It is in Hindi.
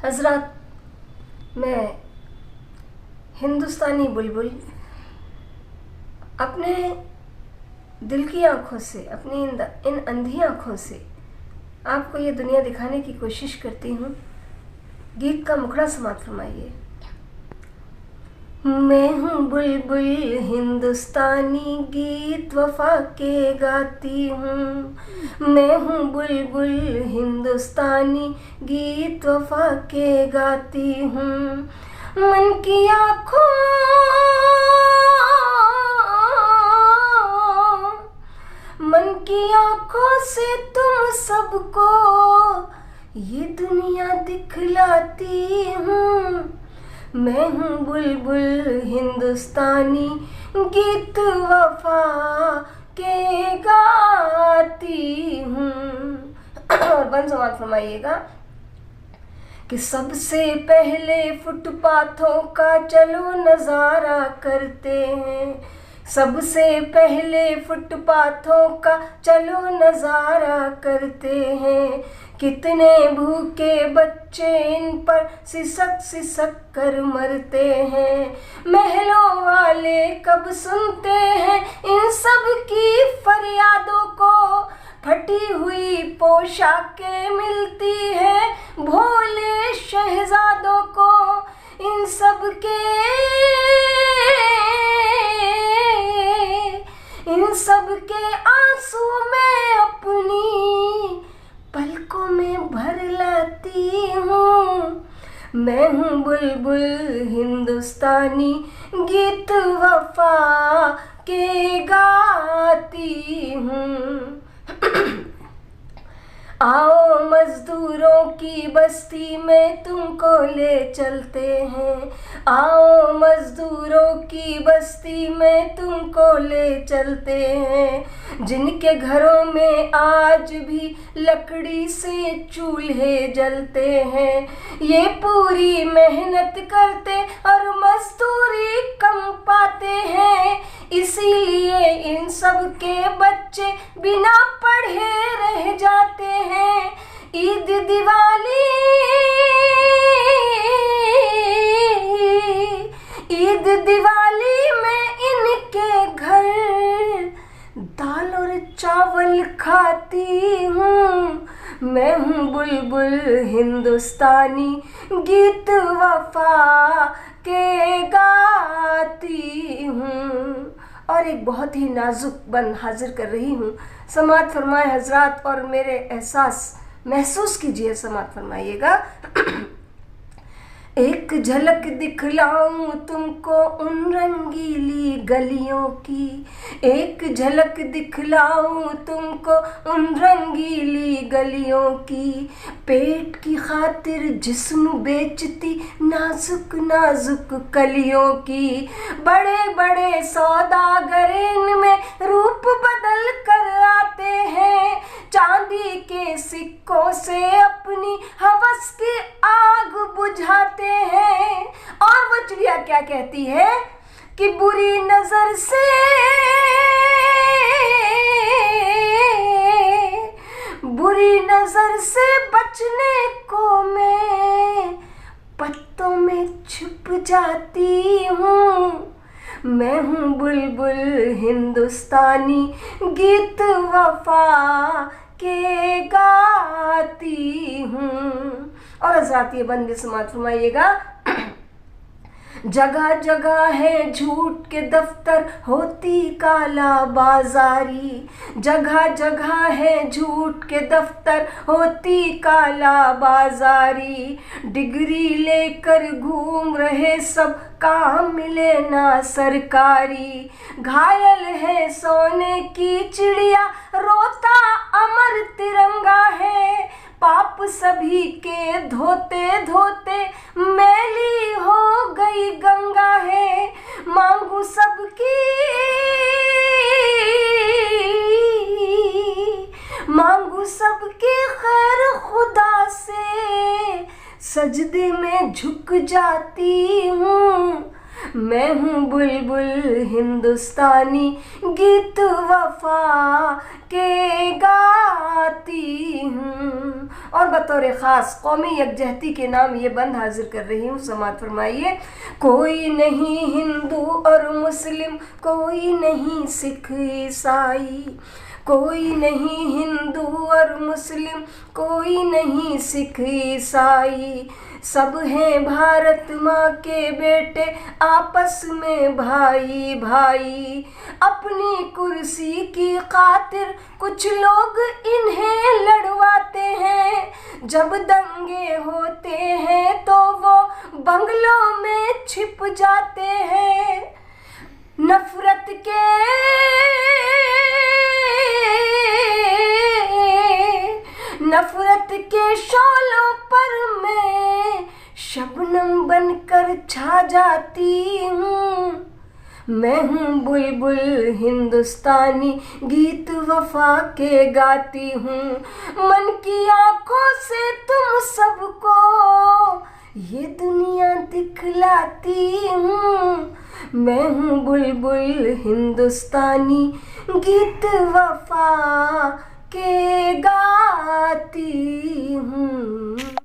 हजरत, मैं हिंदुस्तानी बुलबुल अपने दिल की आंखों से, अपनी इन अंधी आंखों से आपको ये दुनिया दिखाने की कोशिश करती हूँ। गीत का मुखड़ा समाप्त फरमाइए। मैं हूँ बुलबुल हिंदुस्तानी, गीत वफा के गाती हूँ। मैं हूँ बुलबुल हिंदुस्तानी, गीत वफा के गाती हूँ। मन की आँखों से तुम सबको ये दुनिया दिखलाती हूँ। मैं हूँ बुलबुल हिंदुस्तानी, गीत वफा के गाती हूँ। और बंद समाप्त फरमाइएगा कि सबसे पहले फुटपाथों का चलो नज़ारा करते हैं। सबसे पहले फुटपाथों का चलो नज़ारा करते हैं। कितने भूखे बच्चे इन पर सिसक सिसक कर मरते हैं। महलों वाले कब सुनते हैं इन सब की फरियादों को। फटी हुई पोशाकें मिलती है भोले शहजादों को। इन सब के आंसू में अपनी पलकों में भर लाती हूँ। मैं हूँ बुलबुल हिंदुस्तानी, गीत वफा के गाती हूँ। आओ मजदूरों की बस्ती में तुमको ले चलते हैं। आओ मजदूरों की बस्ती में तुमको ले चलते हैं। जिनके घरों में आज भी लकड़ी से चूल्हे जलते हैं। ये पूरी मेहनत करते और मजदूरी कम पाते हैं। इसीलिए इन सब के बच्चे बिना पढ़े रह जाते हैं। ईद दिवाली में इनके घर दाल और चावल खाती हूँ। मैं हूँ बुलबुल हिंदुस्तानी, गीत वफा के गाती हूँ। और एक बहुत ही नाजुक बंद हाजिर कर रही हूँ। समाअत फरमाए हजरात और मेरे एहसास महसूस कीजिए, समाअत फरमाइएगा। एक झलक दिखलाऊं तुमको उन रंगीली गलियों की। एक झलक दिखलाऊं तुमको उन रंगीली गलियों की। पेट की खातिर जिस्म बेचती नाजुक नाजुक कलियों की। बड़े बड़े सौदागर इनमें रूप बदल कर आते हैं। चांदी के सिक्कों से अपनी हवस की आग बुझाते हैं। और वो चिड़िया क्या कहती है कि बुरी नजर से बचने को मैं पत्तों में छुप जाती हूँ। मैं हूँ बुलबुल हिंदुस्तानी, गीत वफा के गाती हूँ। और हज़रात ये बंदे समाअत फरमाइएगा। जगह जगह है झूठ के दफ्तर, होती काला बाजारी। जगह जगह है झूठ के दफ्तर, होती काला बाजारी। डिग्री लेकर घूम रहे सब, काम मिले ना सरकारी। घायल है सोने की चिड़िया, रोता अमर तिरंगा है। पाप सभी के धोते धोते मैली हो गई गंगा है। मांगू सबकी खैर खुदा से, सजदे में झुक जाती हूँ। मैं हूँ बुलबुल हिंदुस्तानी, गीत वफा के गाती हूँ। और बतौर ख़ास कौमी यकजहती के नाम ये बंद हाजिर कर रही हूँ, समाअत फरमाइए। कोई नहीं हिंदू और मुस्लिम, कोई नहीं सिख ईसाई, कोई नहीं हिंदू और मुस्लिम, कोई नहीं सिख ईसाई, सब हैं भारत माँ के बेटे, आपस में भाई भाई। अपनी कुर्सी की खातिर कुछ लोग इन्हें लड़वाते हैं, जब दंगे होते हैं तो वो बंगलों में छिप जाते हैं। नफरत के शोलों पर मैं शबनम बनकर छा जाती हूँ। मैं हूँ बुलबुल हिंदुस्तानी, गीत वफा के गाती हूँ। मन की आंखों से तुम सबको ये दुनिया दिखलाती हूँ। मैं हूँ बुलबुल हिंदुस्तानी, गीत वफा